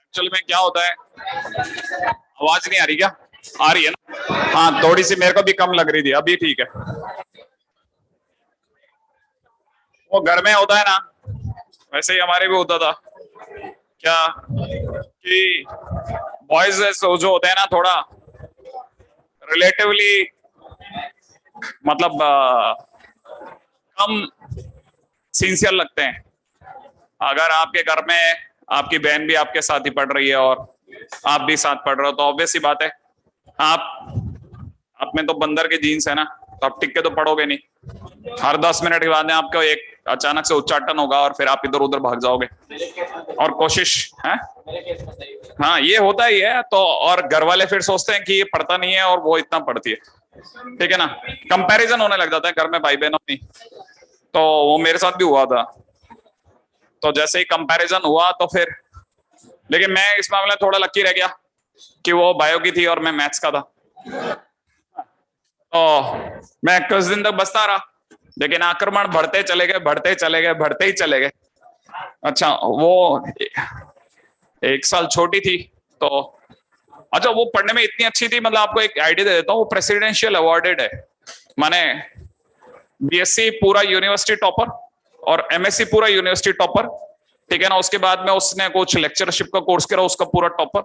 Actual में क्या होता है, आवाज नहीं आ रही क्या? आ रही है ना? हाँ, थोड़ी सी मेरे को भी कम लग रही थी, अभी ठीक है। वो घर में होता है ना, वैसे ही हमारे भी होता था क्या, कि बॉयज जो होते हैं ना, थोड़ा रिलेटिवली मतलब कम सिंसियर लगते हैं। अगर आपके घर में आपकी बहन भी आपके साथ ही पढ़ रही है और आप भी साथ पढ़ रहे हो, तो ऑब्वियस सी बात है, आप में तो बंदर के जीन्स है ना, तो आप टिक के तो पढ़ोगे नहीं। हर 10 मिनट के बाद में आपको एक अचानक से उच्चाटन होगा और फिर आप इधर उधर भाग जाओगे और कोशिश है। हाँ, ये होता ही है। तो और घर वाले फिर सोचते हैं कि ये पढ़ता नहीं है और वो इतना पढ़ती है, ठीक है ना। कंपैरिजन होने लग जाता है घर में भाई बहनों में। तो वो मेरे साथ भी हुआ था। तो जैसे ही कंपैरिजन हुआ तो फिर, लेकिन मैं इस मामले में थोड़ा लकी रह गया कि वो बायो की थी और मैं मैथ्स का था। तो मैं कुछ दिन तक बचता रहा, लेकिन आक्रमण बढ़ते चले गए, बढ़ते चले गए, बढ़ते ही चले गए। अच्छा, वो 1 साल छोटी थी तो, अच्छा वो पढ़ने में इतनी अच्छी थी, मतलब आपको एक आइडिया दे देता हूँ, वो प्रेसिडेंशियल अवार्डेड है। माने बीएससी पूरा यूनिवर्सिटी टॉपर और एमएससी पूरा यूनिवर्सिटी टॉपर, ठीक है ना। उसके बाद में उसने कुछ लेक्चरशिप का कोर्स करा, उसका पूरा टॉपर।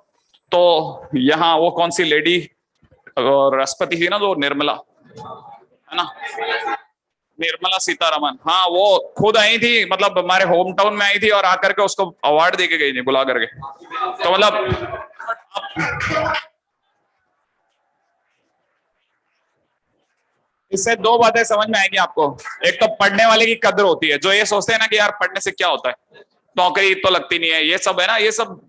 तो यहाँ वो कौन सी लेडी राष्ट्रपति थी ना, जो निर्मला है ना, निर्मला सीतारमन, हाँ वो खुद आई थी, मतलब हमारे होम टाउन में आई थी और आकर के उसको अवार्ड देके गई थी, बुला करके। तो मतलब इससे दो बातें समझ में आएगी आपको। एक तो पढ़ने वाले की कदर होती है, जो ये सोचते हैं ना कि यार पढ़ने से क्या होता है, नौकरी तो लगती नहीं है, ये सब है ना, ये सब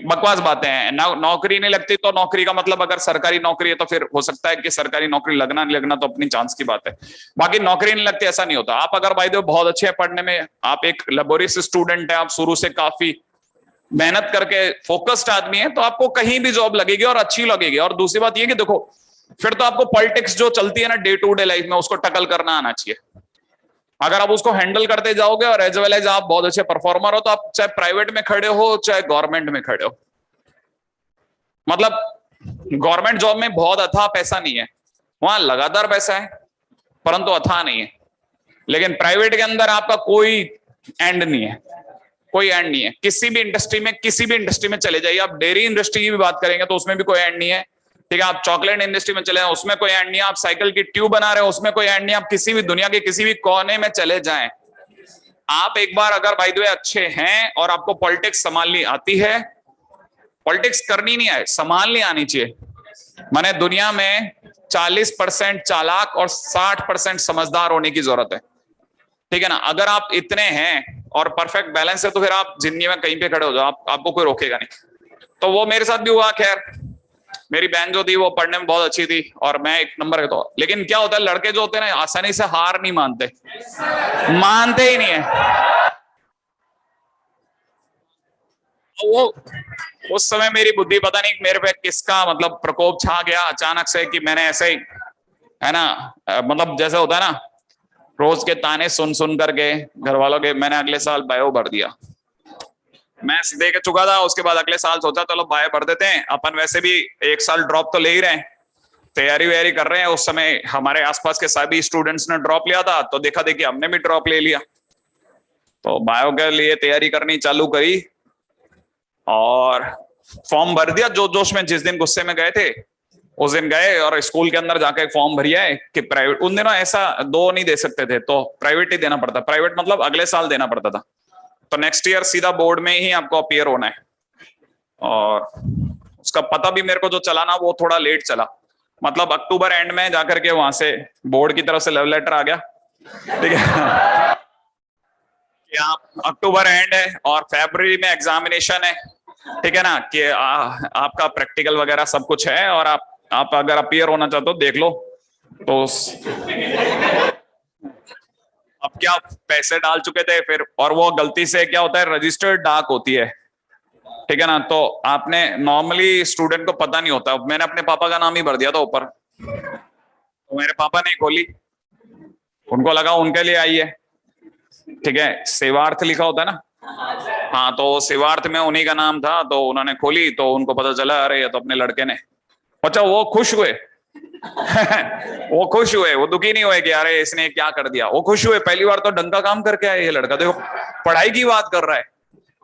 बकवास बातें हैं। नौकरी नहीं लगती तो नौकरी का मतलब अगर सरकारी नौकरी है तो फिर हो सकता है कि सरकारी नौकरी लगना नहीं लगना तो अपनी चांस की बात है। बाकी नौकरी नहीं लगती ऐसा नहीं होता। आप अगर भाई दो बहुत अच्छे हैं पढ़ने में, आप एक लेबोरियस स्टूडेंट है, आप शुरू से काफी मेहनत करके फोकस्ड आदमी है, तो आपको कहीं भी जॉब लगेगी और अच्छी लगेगी। और दूसरी बात ये कि देखो, फिर तो आपको पॉलिटिक्स जो चलती है ना डे टू डे लाइफ में, उसको टकल करना आना चाहिए। अगर आप उसको हैंडल करते जाओगे और एज वेल एज आप बहुत अच्छे परफॉर्मर हो, तो आप चाहे प्राइवेट में खड़े हो चाहे गवर्नमेंट में खड़े हो, मतलब गवर्नमेंट जॉब में बहुत अथाह पैसा नहीं है, वहां लगातार पैसा है परंतु अथाह नहीं है। लेकिन प्राइवेट के अंदर आपका कोई एंड नहीं है, कोई एंड नहीं है। किसी भी इंडस्ट्री में, किसी भी इंडस्ट्री में चले जाइए, आप डेयरी इंडस्ट्री की भी बात करेंगे तो उसमें भी कोई एंड नहीं है, ठीक है। आप चॉकलेट इंडस्ट्री में चले जाए उसमें कोई एंड नहीं है, आप साइकिल की ट्यूब बना रहे हो उसमें कोई एंड नहीं है, आप किसी भी दुनिया के किसी भी कोने में चले जाएं, आप एक बार अगर बाय द वे अच्छे हैं और आपको पॉलिटिक्स संभालनी आती है, पॉलिटिक्स करनी नहीं आए, संभालनी आनी चाहिए। माने दुनिया में 40% चालाक और 60% समझदार होने की जरूरत है, ठीक है ना। अगर आप इतने हैं और परफेक्ट बैलेंस है तो फिर आप जिंदगी में कहीं पे खड़े हो जाओ, आपको कोई रोकेगा नहीं। तो वो मेरे साथ भी हुआ। खैर मेरी बहन जो थी वो पढ़ने में बहुत अच्छी थी और मैं एक नंबर का था। लेकिन क्या होता है, लड़के जो होते हैं ना आसानी से हार नहीं मानते, मानते ही नहीं है। वो उस समय मेरी बुद्धि पता नहीं मेरे पे किसका मतलब प्रकोप छा गया अचानक से, कि मैंने ऐसे ही है ना, मतलब जैसे होता है ना, रोज के ताने सुन सुन करके घर वालों के, मैंने अगले साल बायो भर दिया। मैं दे के चुका था, उसके बाद अगले साल सोचा चलो बायो भर देते हैं, अपन वैसे भी 1 साल ड्रॉप तो ले ही रहे हैं, तैयारी वैयारी कर रहे हैं। उस समय हमारे आसपास के सभी स्टूडेंट्स ने ड्रॉप लिया था, तो देखा देखी हमने भी ड्रॉप ले लिया। तो बायो के लिए तैयारी करनी चालू करी और फॉर्म भर दिया जो जोश में। जिस दिन गुस्से में गए थे उस दिन गए और स्कूल के अंदर जाके फॉर्म भरिया है कि प्राइवेट, उन दिनों ऐसा 2 नहीं दे सकते थे तो प्राइवेट ही देना पड़ता, प्राइवेट मतलब अगले साल देना पड़ता था। तो नेक्स्ट ईयर सीधा बोर्ड में ही आपको अपीयर होना है। और उसका पता भी मेरे को जो चला ना वो थोड़ा लेट चला, मतलब अक्टूबर एंड में जाकर के वहां से बोर्ड की तरफ से लव लेटर आ गया, ठीक है कि आप अक्टूबर एंड है और फरवरी में एग्जामिनेशन है, ठीक है ना, कि आपका प्रैक्टिकल वगैरह सब कुछ है और आप अगर अपीयर होना चाहते हो देख लो। तो अब क्या पैसे डाल चुके थे फिर, और वो गलती से क्या होता है रजिस्टर्ड डाक होती है, ठीक है ना। तो आपने नॉर्मली स्टूडेंट को पता नहीं होता, मैंने अपने पापा का नाम ही भर दिया था ऊपर, तो मेरे पापा ने खोली, उनको लगा उनके लिए आई है, ठीक है। सेवार्थ लिखा होता है ना, हाँ, तो शिवार्थ में उन्हीं का नाम था, तो उन्होंने खोली तो उनको पता चला अरे ये तो अपने लड़के ने। अच्छा, वो खुश हुए। वो खुश हुए, वो दुखी नहीं हुए कि अरे इसने क्या कर दिया। वो खुश हुए, पहली बार तो ढंग का काम करके आए ये लड़का, देखो पढ़ाई की बात कर रहा है,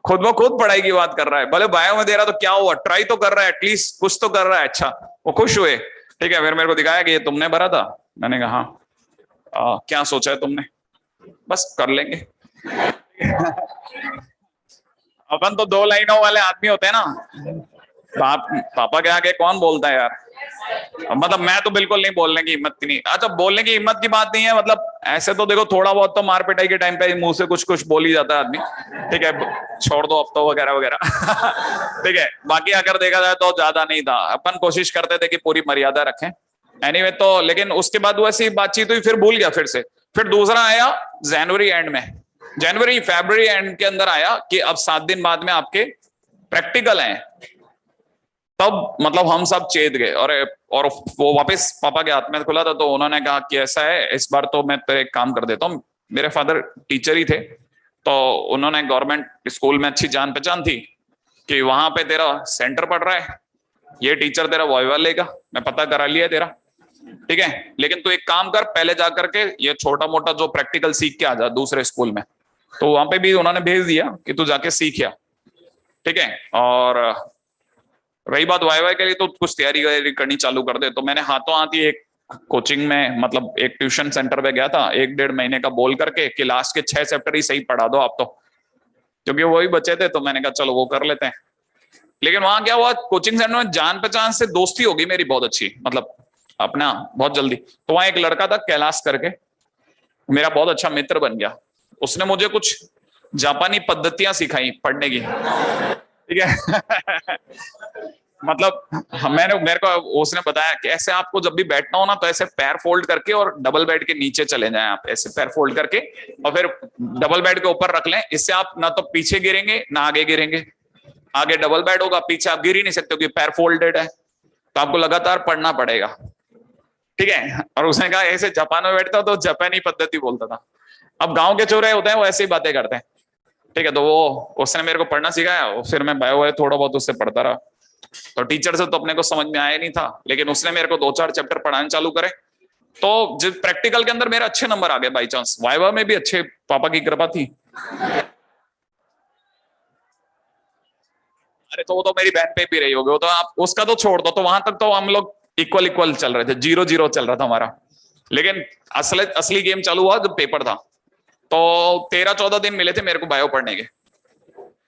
खुद ब खुद पढ़ाई की बात कर रहा है, भले बायो में दे रहा तो क्या हुआ, ट्राई तो कर रहा है, एटलीस्ट कुछ तो कर रहा है। अच्छा, वो खुश हुए। ठीक है, फिर मेरे को दिखाया कि ये तुमने भरा था। मैंने कहा हाँ। क्या सोचा है तुमने? बस कर लेंगे। अपन तो दो लाइनों वाले आदमी होते हैं ना। पापा के आगे कौन बोलता है यार। मतलब मैं तो बिल्कुल नहीं, बोलने की हिम्मत नहीं। अच्छा, बोलने की हिम्मत की बात नहीं है, मतलब ऐसे तो देखो थोड़ा बहुत तो मार पिटाई के टाइम पे मुंह से कुछ कुछ बोल ही जाता है आदमी। ठीक है, छोड़ दो अब तो वगैरह वगैरह। ठीक है, बाकी अगर देखा जाए तो ज्यादा नहीं था, अपन कोशिश करते थे कि पूरी मर्यादा रखें। एनीवे तो लेकिन उसके बाद वैसी बातचीत हुई, फिर भूल गया फिर से। फिर दूसरा आया जनवरी एंड में, जनवरी फरवरी एंड के अंदर आया कि अब 7 दिन बाद में आपके प्रैक्टिकल हैं। तब मतलब हम सब चेत गए, और वो वापस पापा के हाथ में खुला था, तो उन्होंने कहा कि ऐसा है इस बार तो मैं तेरे एक काम कर देता हूँ। मेरे फादर टीचर ही थे, तो उन्होंने गवर्नमेंट स्कूल में अच्छी जान पहचान थी कि वहां पे तेरा सेंटर पड़ रहा है, ये टीचर तेरा वाइवा लेगा, मैं पता करा लिया तेरा। ठीक है, लेकिन तू एक काम कर, पहले जा करके ये छोटा मोटा जो प्रैक्टिकल सीख के आ जा दूसरे स्कूल में। तो वहां पे भी उन्होंने भेज दिया कि तू जाके सीख आ। ठीक है, और रही बात वाई वाई के लिए, तो कुछ तैयारी करनी चालू कर दे। तो मैंने हाथों हाथ ही एक कोचिंग में, मतलब एक ट्यूशन सेंटर पे गया था 1-1.5 महीने का, बोल करके कि लास्ट के 6 चैप्टर ही सही पढ़ा दो आप तो, क्योंकि वही बचे थे। तो मैंने कहा चलो वो कर लेते हैं। लेकिन वहां क्या हुआ, कोचिंग सेंटर में जान पहचान से दोस्ती होगी मेरी बहुत अच्छी, मतलब अपना बहुत जल्दी। तो वहां एक लड़का था कैलाश करके, मेरा बहुत अच्छा मित्र बन गया। उसने मुझे कुछ जापानी पद्धतियां सिखाई पढ़ने की। ठीक है। मतलब मैंने मेरे को उसने बताया कि ऐसे आपको जब भी बैठना हो ना, तो ऐसे पैर फोल्ड करके और डबल बेड के नीचे चले जाएं आप, ऐसे पैर फोल्ड करके, और फिर डबल बेड के ऊपर रख लें। इससे आप ना तो पीछे गिरेंगे ना आगे गिरेंगे। आगे डबल बेड होगा, पीछे आप गिर ही नहीं सकते क्योंकि पैर फोल्डेड है। तो आपको लगातार पढ़ना पड़ेगा। ठीक है, और उसने कहा ऐसे जापान में बैठता तो जापानी पद्धति बोलता था। अब गांव के चोरे होते हैं वो ऐसी बातें करते हैं। ठीक है, तो वो उसने मेरे को पढ़ना सिखाया, फिर मैं बायो वायो थोड़ा बहुत उससे पढ़ता रहा। तो टीचर से तो अपने को समझ में आया नहीं था, लेकिन उसने मेरे को 2-4 चैप्टर पढ़ाने चालू करे। तो जिस प्रैक्टिकल के अंदर मेरे अच्छे नंबर आ गए बाई चांस, वाइवा में भी अच्छे, पापा की कृपा थी। अरे तो वो तो मेरी बहन पे भी रही होगी, वो तो आप उसका तो छोड़ दो, तो वहां तक तो हम लोग इक्वल इक्वल चल रहे थे, 0-0 चल रहा था हमारा। लेकिन असली गेम चालू हुआ जब पेपर था। तो 13-14 दिन मिले थे मेरे को बायो पढ़ने के।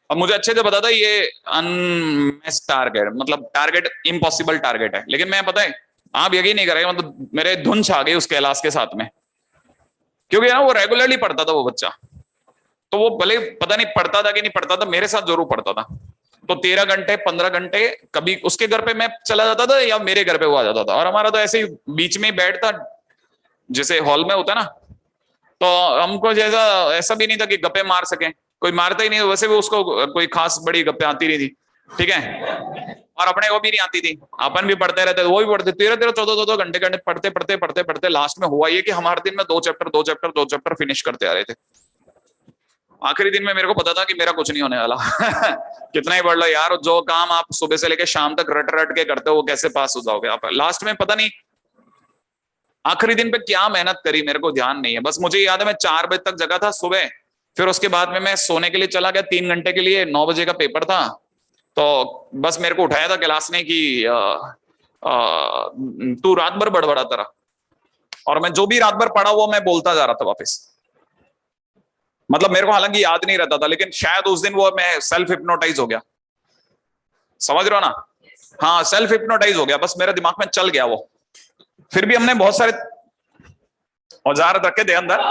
अब मुझे अच्छे से पता था ये अनमेस टारगेट, मतलब टारगेट इम्पॉसिबल टारगेट है। लेकिन मैं, पता है आप यकीन नहीं करेंगे, मतलब मेरे धुन छा गई उस कैलाश के साथ में, क्योंकि ना वो रेगुलरली पढ़ता था वो बच्चा। तो वो भले पता नहीं पढ़ता था कि नहीं पढ़ता था, मेरे साथ जरूर पढ़ता था। तो 13 घंटे 15 घंटे कभी उसके घर पे मैं चला जाता था या मेरे घर पे वो आ जाता था, और हमारा तो ऐसे ही बीच में ही बेड था, जैसे हॉल में होता ना। तो हमको जैसा ऐसा भी नहीं था कि गप्पे मार सके, कोई मारता ही नहीं, वैसे भी उसको कोई खास बड़ी गप्पे आती नहीं थी। ठीक है, और अपने को भी नहीं आती थी, अपन भी पढ़ते रहते, वो भी पढ़ते 13-13 14-14 घंटे घंटे पढ़ते पढ़ते पढ़ते पढ़ते लास्ट में हुआ ये कि हमारे दिन में 2 चैप्टर फिनिश करते आ रहे थे। आखिरी दिन में मेरे को पता था कि मेरा कुछ नहीं होने वाला। कितना ही पढ़ लो यार, जो काम आप सुबह से लेकर शाम तक रट रट के करते हो वो कैसे पास हो जाओगे आप लास्ट में, पता नहीं आखिरी दिन पे क्या मेहनत करी मेरे को ध्यान नहीं है। बस मुझे याद है मैं 4 बजे तक जगा था सुबह, फिर उसके बाद में मैं सोने के लिए चला गया 3 घंटे के लिए, 9 बजे का पेपर था। तो बस मेरे को उठाया था क्लास ने कि तू रात भर बड़बड़ाता रहा, और मैं जो भी रात भर पढ़ा वो मैं बोलता जा रहा था वापस। मतलब मेरे को हालांकि याद नहीं रहता था, लेकिन शायद उस दिन वो मैं सेल्फ हिप्नोटाइज हो गया, समझ रहे हो ना। हाँ, सेल्फ हिप्नोटाइज हो गया, बस मेरे दिमाग में चल गया वो। फिर भी हमने बहुत सारे औजार रखे थे अंदर।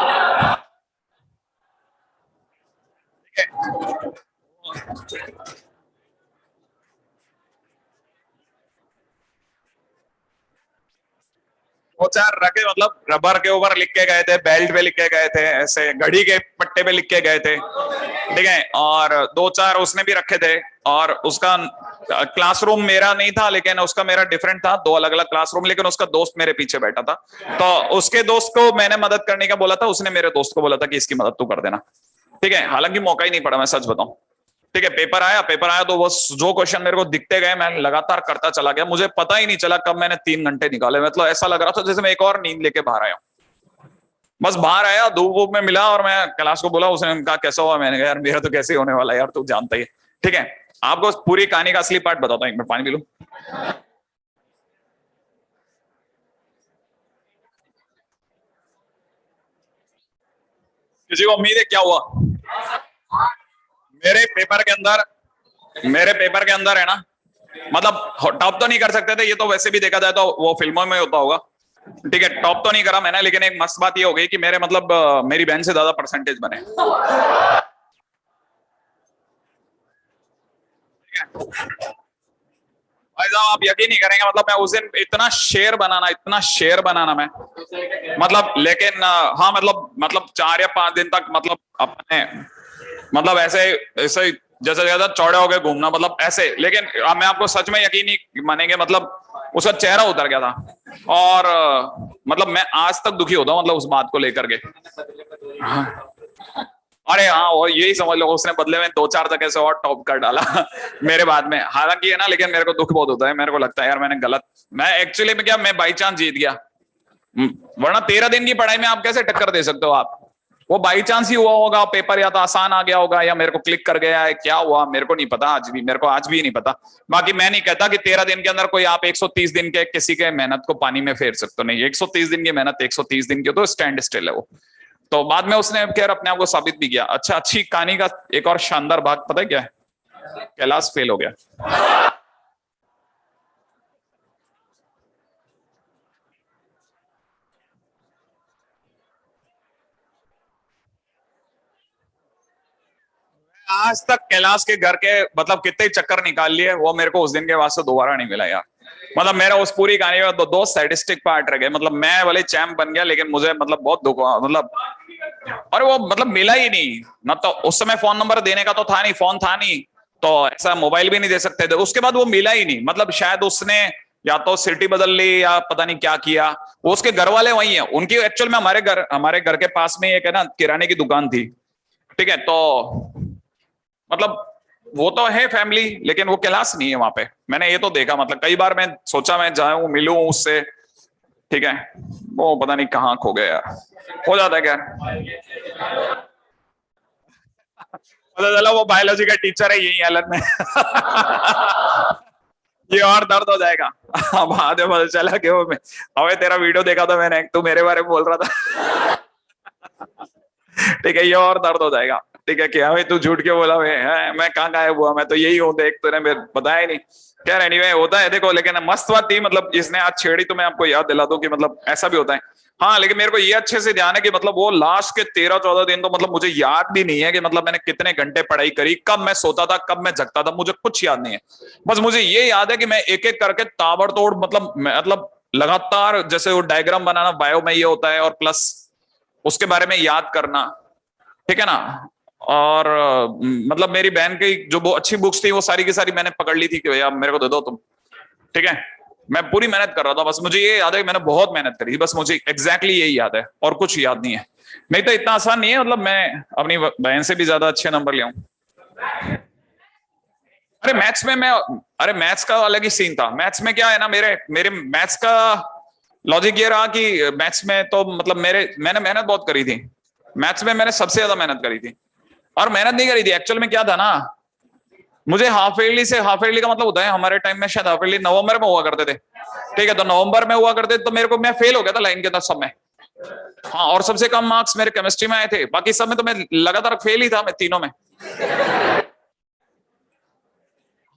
दो चार रखे, मतलब रबर के ऊपर लिख के गए थे, बेल्ट पे लिख के गए थे, ऐसे घड़ी के पट्टे पे लिख के गए थे। ठीक है, और 2-4 उसने भी रखे थे। और उसका क्लासरूम मेरा नहीं था, लेकिन उसका मेरा डिफरेंट था, 2 अलग अलग क्लासरूम, लेकिन उसका दोस्त मेरे पीछे बैठा था। तो उसके दोस्त को मैंने मदद करने का बोला था, उसने मेरे दोस्त को बोला था कि इसकी मदद तू कर देना। ठीक है, हालांकि मौका ही नहीं पड़ा, मैं सच बताऊं। ठीक है, पेपर आया तो वो जो क्वेश्चन मेरे को दिखते गए मैं लगातार करता चला गया, मुझे पता ही नहीं चला कब मैंने 3 घंटे निकाले। मतलब ऐसा लग रहा था जैसे मैं एक और नींद लेके बाहर आया। बस बाहर आया, धूप वूप में मिला और मैं कैलाश को बोला, उसने कहा कैसा हुआ? मैंने कहा यार मेरा तो कैसे होने वाला है यार, तू जानता ही है। ठीक है, आपको पूरी कहानी का असली पार्ट बताता हूँ, एक मिनट पानी पी लूं। किसी को उम्मीद है क्या हुआ? मेरे पेपर के अंदर मेरे पेपर के अंदर है ना, मतलब टॉप तो नहीं कर सकते थे, ये तो वैसे भी देखा जाए तो वो फिल्मों में होता होगा। ठीक है, टॉप तो नहीं करा मैंने, लेकिन एक मस्त बात ये हो गई कि मेरे मतलब मेरी बहन से ज्यादा परसेंटेज बने। भाई साहब आप यकीन नहीं करेंगे, मतलब मैं उस दिन इतना शेर बनाना मैं, मतलब लेकिन हाँ मतलब 4 या 5 दिन तक मतलब अपने मतलब ऐसे ऐसे जैसे ज्यादा चौड़े हो गए घूमना, मतलब ऐसे। लेकिन मैं आपको सच में यकीन नहीं मानेंगे, मतलब उसका चेहरा उतर गया था। और मतलब मैं आज तक दुखी होता हूँ मतलब उस बात को लेकर के। हाँ। अरे हाँ, और यही समझ लो उसने बदले में 2-4 जगह से और टॉप कर डाला मेरे बाद में, हालांकि है ना, लेकिन मेरे को दुख बहुत होता है। मेरे को लगता है यार मैंने गलत, मैं एक्चुअली में क्या, मैं बाई चांस जीत गया। वरना 13 दिन की पढ़ाई में आप कैसे टक्कर दे सकते हो आप? वो बाई चांस ही हुआ होगा, पेपर या तो आसान आ गया होगा या मेरे को क्लिक कर गया है, क्या हुआ मेरे को नहीं पता, आज भी मेरे को आज भी नहीं पता। बाकी मैं नहीं कहता कि 13 दिन के अंदर कोई आप 130 दिन के किसी के मेहनत को पानी में फेर सकते हो, नहीं। 130 दिन की मेहनत 130 दिन की तो स्टैंड स्टिल है वो। तो बाद में उसने खैर अपने आप को साबित भी किया। अच्छा, अच्छी कहानी का एक और शानदार भाग पता है क्या है? कैलाश फेल हो गया। आज तक कैलाश के घर के मतलब कितने चक्कर निकाल लिए, वो मेरे को उस दिन के बाद से दोबारा नहीं मिला यार। मतलब मेरा उस पूरी कहानी में दो सैडिस्टिक पार्ट रह गए। मतलब मैं वाले चैंप बन गया, लेकिन मुझे मतलब बहुत दुख हुआ मतलब। और वो मतलब मिला ही नहीं ना, तो उस समय फोन नंबर देने का तो था नहीं, फोन था नहीं, तो ऐसा मोबाइल भी नहीं दे सकते थे। उसके बाद वो मिला ही नहीं, मतलब शायद उसने या तो सिटी बदल ली या पता नहीं क्या किया। वो उसके घर वाले वही हैं, उनकी एक्चुअल में हमारे घर के पास में एक है ना किराने की दुकान थी। ठीक है, तो मतलब वो तो है फैमिली, लेकिन वो क्लास नहीं है वहां पे। मैंने ये तो देखा, मतलब कई बार मैं सोचा मैं जाऊं मिलूं उससे। ठीक है, वो पता नहीं कहाँ खो गया यार। हो जाता है क्या, पता चला वो बायोलॉजी का टीचर है यही एलन में ये और दर्द हो जाएगा बाद में पता चला कि वो अबे तेरा वीडियो देखा था मैंने, तू मेरे बारे में बोल रहा था ठीक है, ये और दर्द हो जाएगा। ठीक है, क्या भाई तू झूठ क्यों बोला? मैं कहाँ गायब हुआ? मैं तो यही हूँ, देख तूने बताया ही नहीं। खैर एनीवे होता है देखो, लेकिन मस्त बात थी मतलब इसने आज छेड़ी, तो मैं आपको याद दिला दूं कि मतलब ऐसा भी होता है। हाँ, लेकिन मेरे को ये अच्छे से ध्यान है कि मतलब वो लास्ट के 13-14 दिन तो मतलब मुझे याद भी नहीं है कि मतलब मैंने कितने घंटे पढ़ाई करी, कब मैं सोता था, कब मैं जगता था, मुझे कुछ याद नहीं है। बस मुझे ये याद है कि मैं एक एक करके ताबड़तोड़ मतलब लगातार, जैसे वो डायग्राम बनाना बायो में ये होता है, और प्लस उसके बारे में याद करना। ठीक है ना। और मतलब मेरी बहन की जो वो अच्छी बुक्स थी वो सारी की सारी मैंने पकड़ ली थी कि भैया मेरे को दे दो तुम। ठीक है, मैं पूरी मेहनत कर रहा था, बस मुझे ये याद है कि मैंने बहुत मेहनत करी, बस मुझे एग्जैक्टली यही याद है और कुछ याद नहीं है। नहीं तो इतना आसान नहीं है, मतलब मैं अपनी बहन से भी ज्यादा अच्छे नंबर ले आऊं। अरे मैथ्स में मैं अरे मैथ्स का अलग ही सीन था। मैथ्स में क्या है ना, मेरे मेरे मैथ्स का लॉजिक ये रहा कि मैथ्स में तो मतलब मैंने मेहनत बहुत करी थी। मैथ्स में मैंने सबसे ज्यादा मेहनत करी थी। और मेहनत नहीं करी थी, एक्चुअल में क्या था ना, मुझे हाफ ईयरली से, हाफ ईयरली का मतलब होता है हमारे टाइम में शायद हाफ ईयरली नवंबर में हुआ करते थे। ठीक है, तो नवंबर में हुआ करते तो मेरे को, मैं फेल हो गया था लाइन के अंदर सब में। हाँ, और सबसे कम मार्क्स मेरे केमिस्ट्री में आए थे, बाकी सब में तो मैं लगातार फेल ही था, मैं तीनों में।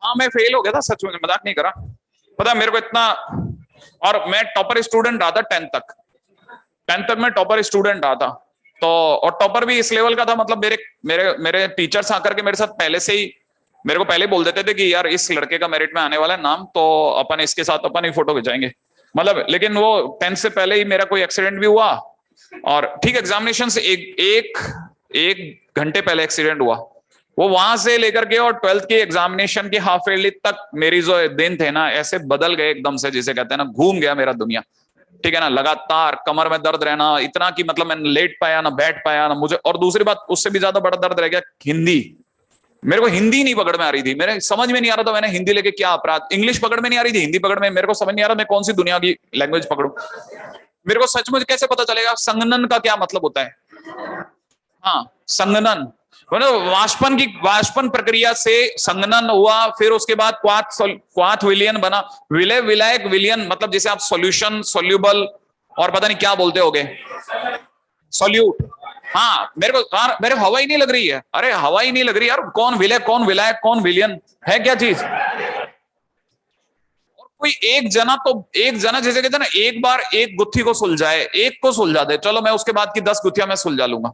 हाँ, मैं फेल हो गया था सच में, मजाक नहीं करा। पता है मेरे को इतना, और मैं टॉपर स्टूडेंट रहा था 10th तक मैं टॉपर स्टूडेंट रहा था। तो और टॉपर भी इस लेवल का था, मतलब मेरे मेरे मेरे टीचर्स आकर के मेरे साथ पहले से ही मेरे को पहले बोल देते थे कि यार इस लड़के का मेरिट में आने वाला है नाम, तो अपन इसके साथ अपन ही फोटो खिंचाएंगे। मतलब लेकिन वो 10th से पहले ही मेरा कोई एक्सीडेंट भी हुआ, और ठीक एग्जामिनेशन से एक एक एक घंटे पहले एक्सीडेंट हुआ। वो वहां से लेकर के और 12th की एग्जामिनेशन की हाफ ईयरली तक मेरी जो दिन थे ना, ऐसे बदल गए एकदम से, जिसे कहते हैं ना घूम गया मेरा दुनिया। ठीक है ना, लगातार कमर में दर्द रहना इतना कि मतलब मैं लेट पाया ना बैठ पाया ना मुझे। और दूसरी बात उससे भी ज्यादा बड़ा दर्द रह गया, हिंदी। मेरे को हिंदी नहीं पकड़ में आ रही थी, मेरे समझ में नहीं आ रहा था मैंने हिंदी लेके क्या अपराध, इंग्लिश पकड़ में नहीं आ रही थी, हिंदी पकड़ में, मेरे को समझ नहीं आ रहा मैं कौन सी दुनिया की लैंग्वेज पकड़ूं। मेरे को सचमुच कैसे पता चलेगा संगनन का क्या मतलब होता है? हाँ, संगनन मतलब वाष्पन प्रक्रिया से संगनन हुआ, फिर उसके बाद क्वाथ विलियन बना, विलय विलायक विलियन, मतलब जैसे आप सॉल्यूशन सोल्यूबल और पता नहीं क्या बोलते होगे, सॉल्यूट। हाँ, मेरे हवा ही नहीं लग रही है, अरे हवा ही नहीं लग रही यार, कौन विलय कौन विलायक कौन विलियन है क्या चीज? और कोई एक जना जैसे कहते हैं ना, एक बार एक गुत्थी को सुलझाए, एक को सुलझा दे, चलो मैं उसके बाद की 10 गुत्थियां मैं सुलझा लूंगा।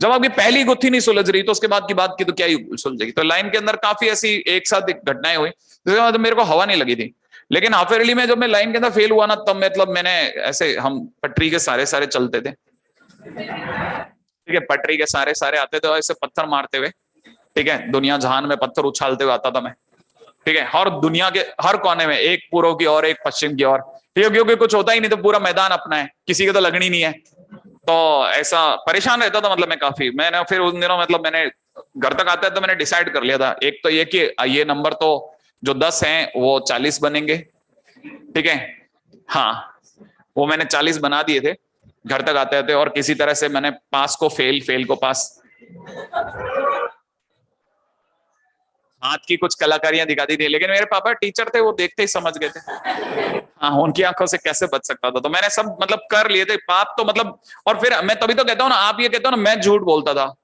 जब आपकी पहली गुत्थी नहीं सुलझ रही तो उसके बाद की बात की तो क्या ही सुलझेगी। तो लाइन के अंदर काफी ऐसी एक साथ घटनाएं हुई, जिसके बाद मेरे को हवा नहीं लगी थी। लेकिन हाफेरली में जब मैं लाइन के अंदर फेल हुआ ना, तब मतलब मैंने ऐसे, हम पटरी के सारे सारे चलते थे, ठीक है, पटरी के सारे सारे आते थे और ऐसे पत्थर मारते हुए, ठीक है, दुनिया जहान में पत्थर उछालते हुए आता था मैं, ठीक है, और दुनिया के हर कोने में, एक पूर्व की और एक पश्चिम की ओर, क्योंकि कुछ होता ही नहीं तो पूरा मैदान अपना है, किसी के तो लगनी नहीं है, तो ऐसा परेशान रहता था मतलब मैं काफी। मैंने फिर उन दिनों मतलब मैंने घर तक आते तो मैंने डिसाइड कर लिया था, एक तो ये कि ये नंबर तो जो 10 हैं वो 40 बनेंगे, ठीक है, हाँ, वो मैंने 40 बना दिए थे घर तक आते आते, और किसी तरह से मैंने पास को फेल, फेल को पास। हाथ की कुछ कलाकारियां दिखा दी थी, लेकिन मेरे पापा टीचर थे, वो देखते ही समझ गए थे, हाँ, उनकी आंखों से कैसे बच सकता था, तो मैंने सब मतलब कर लिए थे पाप तो मतलब। और फिर मैं तभी तो कहता हूँ ना, आप ये कहते हो ना मैं झूठ बोलता था,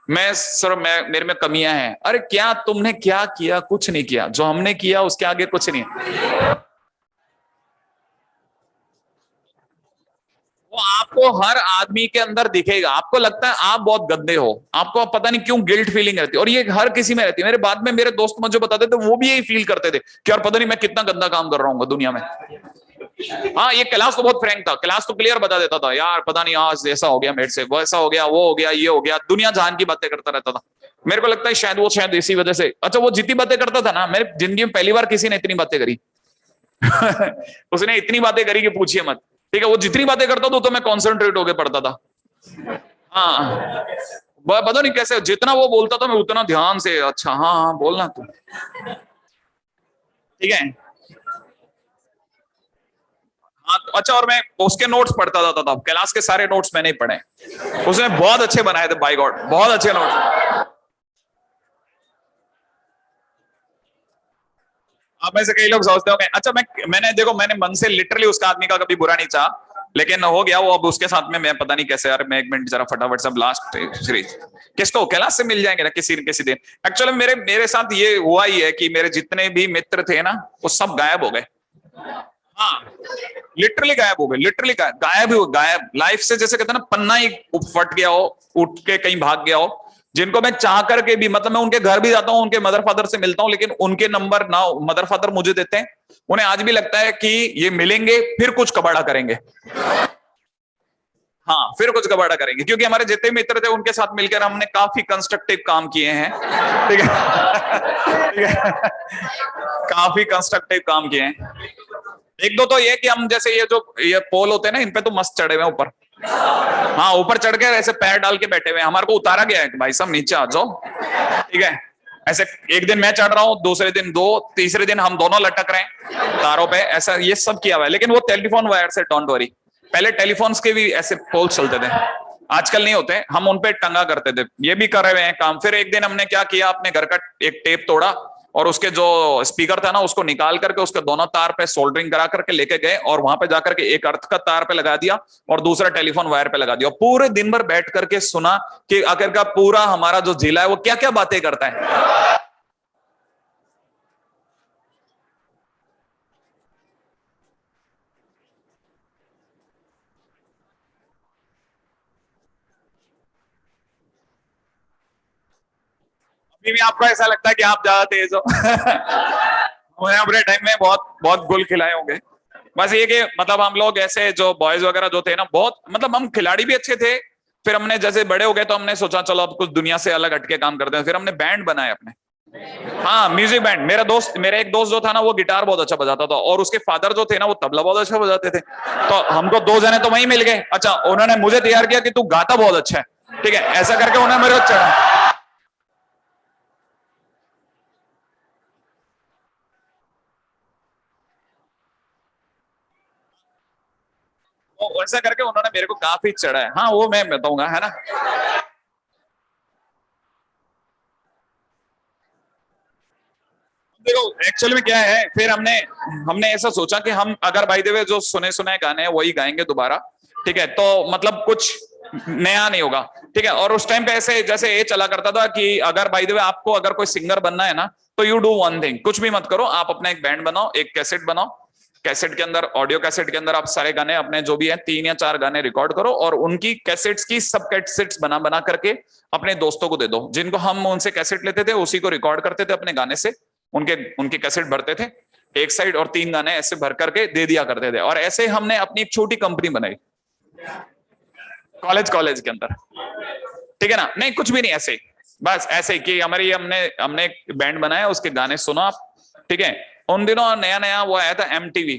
मैं सर मैं मेरे में कमियां हैं, अरे क्या तुमने क्या किया? कुछ नहीं किया, जो हमने किया उसके आगे कुछ नहीं है। वो आपको हर आदमी के अंदर दिखेगा, आपको लगता है आप बहुत गंदे हो, आपको पता नहीं क्यों गिल्ट फीलिंग रहती है, और ये हर किसी में रहती है। मेरे बाद में मेरे दोस्त मुझे बताते थे, वो भी यही फील करते थे कि यार पता नहीं मैं कितना गंदा काम कर रहा हूँ दुनिया में। हाँ, ये क्लास तो बहुत फ्रैंक था, क्लास तो क्लियर बता देता था, यार पता नहीं आज ऐसा हो गया मेरे से, वो ऐसा हो गया, वो हो गया, ये हो गया, दुनिया जहान की बातें करता रहता था। मेरे को लगता है शायद इसी वजह से, अच्छा वो जितनी बातें करता था ना, मेरी जिंदगी में पहली बार किसी ने इतनी बातें करी। उसने इतनी बातें करी कि पूछिए मत, ठीक है, वो जितनी बातें करता था तो मैं कॉन्सेंट्रेट होकर पढ़ता था। हाँ, पता नहीं कैसे, जितना वो बोलता था मैं उतना ध्यान से, अच्छा हाँ हाँ बोलना तू, ठीक है, हाँ अच्छा। और मैं उसके नोट्स पढ़ता था तब, क्लास के सारे नोट्स मैंने ही पढ़े, उसने बहुत अच्छे बनाए थे, बाय गॉड बहुत अच्छे नोट्स। आप में से कई लोग सोचते होंगे, अच्छा मैंने देखो, मैंने मन से लिटरली उसका आदमी का कभी बुरा नहीं चाहा, लेकिन हो गया वो, अब उसके साथ में मैं पता नहीं कैसे, यार मैं एक मिनट जरा फटाफट सब लास्ट सीरीज, किसको कैलाश से मिल जाएंगे ना किसी न किसी दिन। एक्चुअली मेरे मेरे साथ ये हुआ ही है कि मेरे जितने भी मित्र थे ना, वो सब गायब हो गए। हाँ, लिटरली गायब हो गए, लिटरली गायब ही हो, गायब लाइफ से, जैसे कहते हैं ना पन्ना ही फट गया हो, उठ के कहीं भाग गया हो। जिनको मैं चाह करके भी, मतलब मैं उनके घर भी जाता हूँ, उनके मदर फादर से मिलता हूँ, लेकिन उनके नंबर ना मदर फादर मुझे देते हैं। उन्हें आज भी लगता है कि ये मिलेंगे फिर कुछ कबाड़ा करेंगे, हाँ फिर कुछ कबाड़ा करेंगे, क्योंकि हमारे जितने मित्र थे उनके साथ मिलकर हमने काफी कंस्ट्रक्टिव काम किए हैं, ठीक है, ठीक है, काफी कंस्ट्रक्टिव काम किए हैं। एक दो तो ये कि हम जैसे ये पोल होते हैं ना, इन पे तो मस्त चढ़े हुए ऊपर, हाँ ऊपर चढ़ के ऐसे पैर डाल के बैठे हुए, हमारे को उतारा गया है कि भाई साहब नीचे आ जाओ, ठीक है, ऐसे एक दिन मैं चढ़ रहा हूँ, दूसरे दिन दो, तीसरे दिन हम दोनों लटक रहे हैं तारों पे, ऐसा ये सब किया हुआ है। लेकिन वो टेलीफोन वायर से, डोंट वरी, पहले टेलीफोन्स के भी ऐसे पोल चलते थे, आजकल नहीं होते, हम उनपे टंगा करते थे, ये भी कर रहे हैं काम। फिर एक दिन हमने क्या किया, अपने घर का एक टेप तोड़ा और उसके जो स्पीकर था ना उसको निकाल करके उसके दोनों तार पे सोल्डरिंग करा करके लेके गए, और वहां पे जाकर के एक अर्थ का तार पे लगा दिया और दूसरा टेलीफोन वायर पे लगा दिया, पूरे दिन भर बैठ करके सुना कि आखिर का पूरा हमारा जो जिला है वो क्या क्या बातें करता है। अभी भी आपको ऐसा लगता है कि आप ज्यादा तेज हो? मैं अपने टाइम में बहुत बहुत गुल खिलाए होंगे। बस ये कि मतलब हम लोग ऐसे जो बॉयज वगैरह जो थे ना, बहुत मतलब हम खिलाड़ी भी अच्छे थे। फिर हमने जैसे बड़े हो गए तो हमने सोचा चलो अब कुछ दुनिया से अलग हटके काम करते हैं, फिर हमने बैंड बनाए अपने। हाँ, म्यूजिक बैंड। मेरा एक दोस्त जो था ना वो गिटार बहुत अच्छा बजाता था, और उसके फादर जो थे ना वो तबला बहुत अच्छा बजाते थे। तो हमको दो जने तो वहीं मिल गए। अच्छा, उन्होंने मुझे तैयार किया कि तू गाता बहुत अच्छा है, ठीक है, ऐसा करके उन्होंने मेरे को चढ़ा। तो वैसा करके उन्होंने मेरे को काफी चढ़ा है। हाँ वो मैं बताऊंगा, है ना। देखो एक्चुअल में क्या है, फिर हमने हमने ऐसा सोचा कि हम अगर बाय द वे जो सुने सुनाए गाने हैं वही गाएंगे दोबारा, ठीक है, तो मतलब कुछ नया नहीं होगा, ठीक है। और उस टाइम पे ऐसे जैसे ये चला करता था कि अगर बाय द वे आपको अगर कोई सिंगर बनना है ना, तो यू डू वन थिंग, कुछ भी मत करो, आप अपना एक बैंड बनाओ, एक कैसेट बनाओ, कैसेट के अंदर, ऑडियो कैसेट के अंदर आप सारे गाने अपने जो भी हैं 3 या 4 गाने रिकॉर्ड करो, और उनकी कैसेट्स की सब कैसेट्स बना बना करके अपने दोस्तों को दे दो, जिनको हम उनसे कैसेट लेते थे उसी को रिकॉर्ड करते थे अपने गाने से, उनके उनकी कैसेट भरते थे एक साइड, और 3 गाने ऐसे भर करके दे दिया करते थे। और ऐसे हमने अपनी एक छोटी कंपनी बनाई कॉलेज कॉलेज के अंदर, ठीक है ना। नहीं कुछ भी नहीं, ऐसे बस ऐसे कि हमारी हमने हमने एक बैंड बनाया, उसके गाने सुनो आप, ठीक है। उन दिनों नया नया वो आया था MTV,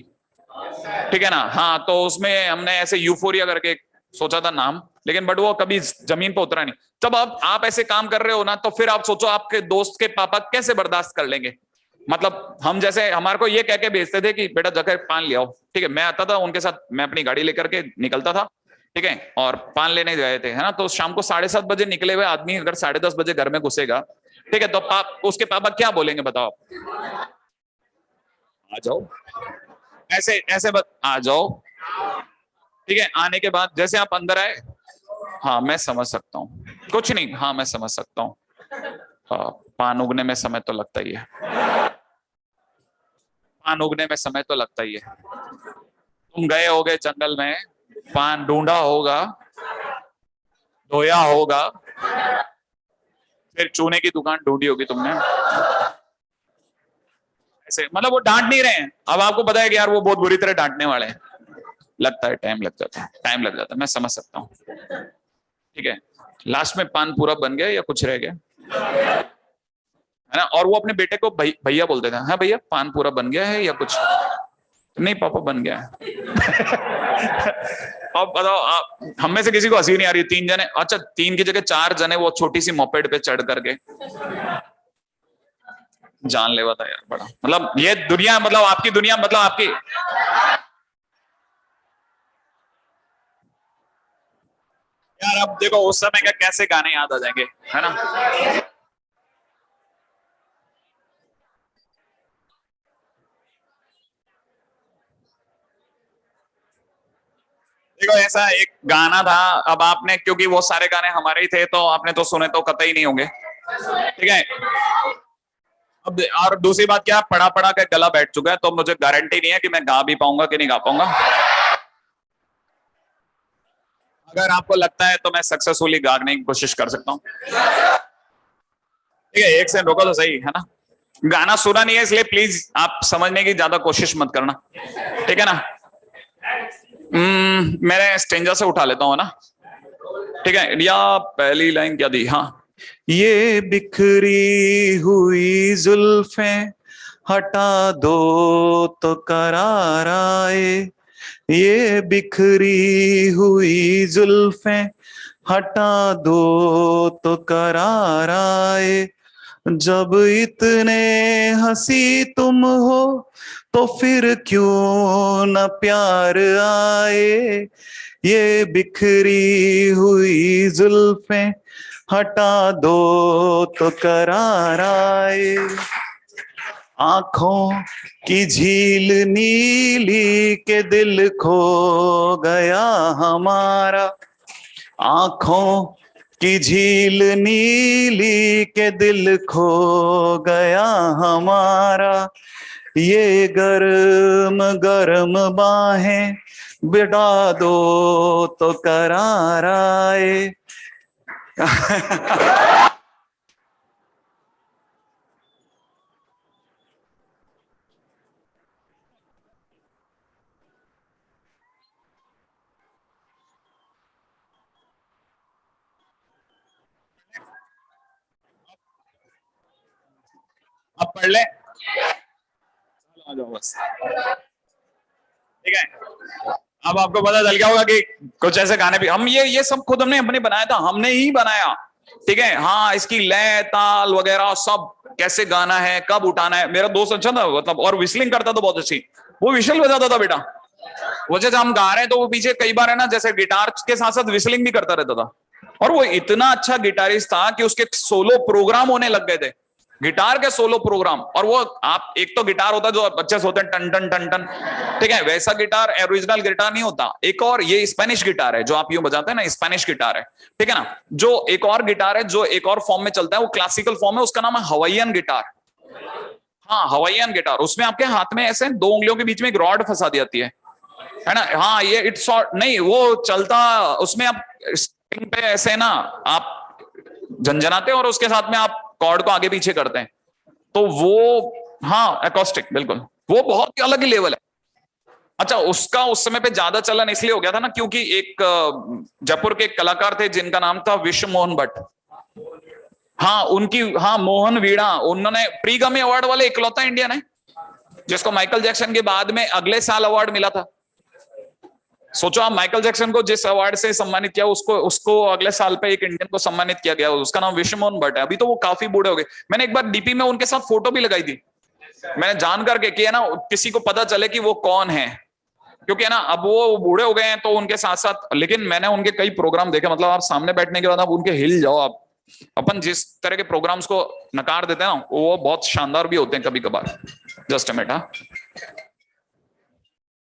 ठीक है ना। हाँ तो उसमें हमने ऐसे यूफोरिया करके सोचा था नाम, लेकिन बट वो कभी जमीन पर उतरा नहीं। जब आप ऐसे काम कर रहे हो ना, तो फिर आप सोचो आपके दोस्त के पापा कैसे बर्दाश्त कर लेंगे। मतलब हम जैसे हमारे को ये कह के भेजते थे कि बेटा जाकर पान ले आओ, ठीक है। मैं आता था उनके साथ, मैं अपनी गाड़ी लेकर के निकलता था, ठीक है, और पान लेने गए थे, है ना। तो शाम को 7:30 बजे निकले हुए आदमी अगर 10:30 बजे घर में घुसेगा, ठीक है, तो उसके पापा क्या बोलेंगे बताओ आप? आ जाओ, ऐसे ऐसे आ जाओ, ठीक है। आने के बाद जैसे आप अंदर आए, हाँ मैं समझ सकता हूँ, कुछ नहीं, हाँ मैं समझ सकता हूँ, पान उगने में समय तो लगता ही है, पान उगने में समय तो लगता ही है। तुम गए होगे जंगल में, पान ढूंढा होगा, धोया होगा, फिर चूने की दुकान ढूंढी होगी तुमने, ऐसे मतलब वो डांट नहीं रहे हैं, अब आपको पता है कि यार वो बहुत बुरी तरह डांटने वाले हैं, लगता है टाइम लग जाता है, टाइम लग जाता है, मैं समझ सकता हूँ, ठीक है। लास्ट में पान पूरा बन गया या कुछ रह गया, है ना। और वो अपने बेटे को भैया बोलते थे, हाँ भैया पान पूरा बन गया है या कुछ नहीं, पापा बन गया है। अब बताओ आप, हम में से किसी को हंसी नहीं आ रही, 3 जने, अच्छा 3 की जगह 4 जने वो छोटी सी मोपेड पे चढ़ करके, जानलेवा था यार बड़ा, मतलब ये दुनिया, मतलब आपकी दुनिया, मतलब आपकी, यार अब देखो उस समय का कैसे गाने याद आ जाएंगे, है ना। देखो ऐसा एक गाना था, अब आपने क्योंकि वो सारे गाने हमारे ही थे तो आपने तो सुने तो कतई नहीं होंगे, ठीक है। अब और दूसरी बात क्या, पढ़ा पढ़ा के गला बैठ चुका है, तो मुझे गारंटी नहीं है कि मैं गा भी पाऊंगा कि नहीं गा पाऊंगा। अगर आपको लगता है तो मैं सक्सेसफुली गाने की कोशिश कर सकता हूँ, ठीक है। एक सेकंड रुको तो सही, है ना। गाना सुना नहीं है इसलिए प्लीज आप समझने की ज्यादा कोशिश मत करना, ठीक है ना। मैंने स्टेंजा से उठा लेता हूँ ना, ठीक है। या पहली लाइन क्या दी, हाँ, ये बिखरी हुई जुल्फें हटा दो तो करार आए, ये बिखरी हुई जुल्फें हटा दो तो करार आए, जब इतने हंसी तुम हो तो फिर क्यों न प्यार आए, ये बिखरी हुई जुल्फें हटा दो तो करार आए, आंखों की झील नीली के दिल खो गया हमारा, आंखों की झील नीली के दिल खो गया हमारा, ये गरम गरम बाहें बिठा दो तो करार आए। अब पढ़ ले, आ जाओ बस, ठीक है। अब आपको पता चल गया होगा कि कुछ ऐसे गाने भी हम ये सब खुद हमने अपने बनाया था, हमने ही बनाया, ठीक है। हाँ इसकी लय ताल वगैरह सब, कैसे गाना है, कब उठाना है। मेरा दोस्त अच्छा था मतलब, और विस्लिंग करता था बहुत अच्छी, वो विशल बजाता था बेटा, वो जब हम गा रहे हैं तो वो पीछे कई बार है ना, जैसे गिटार के साथ साथ विस्लिंग भी करता रहता था। और वो इतना अच्छा गिटारिस्ट था कि उसके सोलो प्रोग्राम होने लग गए थे, गिटार के सोलो प्रोग्राम। और वो आप, एक तो गिटार होता है जो अच्छे से होते हैं टन टन टन टन, ठीक है, वैसा गिटार ओरिजिनल गिटार नहीं होता। एक और ये स्पेनिश गिटार है जो आप यूं बजाते हैं ना, स्पेनिश गिटार है, ठीक है ना। जो एक और गिटार है जो एक और फॉर्म में चलता है, वो क्लासिकल फॉर्म है, उसका नाम है हवाईयन गिटार। हाँ, हवाईयन गिटार, उसमें आपके हाथ में ऐसे दो उंगलियों के बीच में एक रॉड फंसा दी जाती है ना। हाँ, ये इट्स नहीं, वो चलता, उसमें आप स्ट्रिंग पे ऐसे ना आप झंझनाते हैं और उसके साथ में आप कॉर्ड को आगे पीछे करते हैं, तो वो, हाँ एकॉस्टिक, बिल्कुल, वो बहुत ही अलग ही लेवल है। अच्छा, उसका उस समय पे ज्यादा चलन इसलिए हो गया था ना, क्योंकि एक जयपुर के एक कलाकार थे जिनका नाम था विश्व मोहन भट्ट। हाँ उनकी, हाँ मोहन वीणा, उन्होंने प्री ग्रैमी अवार्ड वाले इकलौता इंडियन है जिसको माइकल जैक्सन के बाद में अगले साल अवार्ड मिला था। सोचो आप, माइकल जैक्सन को जिस अवार्ड से सम्मानित किया, उसको उसको अगले साल पे एक इंडियन को सम्मानित किया गया, उसका नाम विश्व मोहन भट्ट है। अभी तो वो काफी बूढ़े हो गए। मैंने एक बार डीपी में उनके साथ फोटो भी लगाई थी, मैंने जान करके कि है ना किसी को पता चले कि वो कौन है, क्योंकि है ना अब वो बूढ़े हो गए हैं तो उनके साथ साथ। लेकिन मैंने उनके कई प्रोग्राम देखे, मतलब आप सामने बैठने के बाद आप उनके हिल जाओ आप। अपन जिस तरह के प्रोग्राम्स को नकार देते हैं ना, वो बहुत शानदार भी होते हैं कभी कभार। Just a minute. हाँ,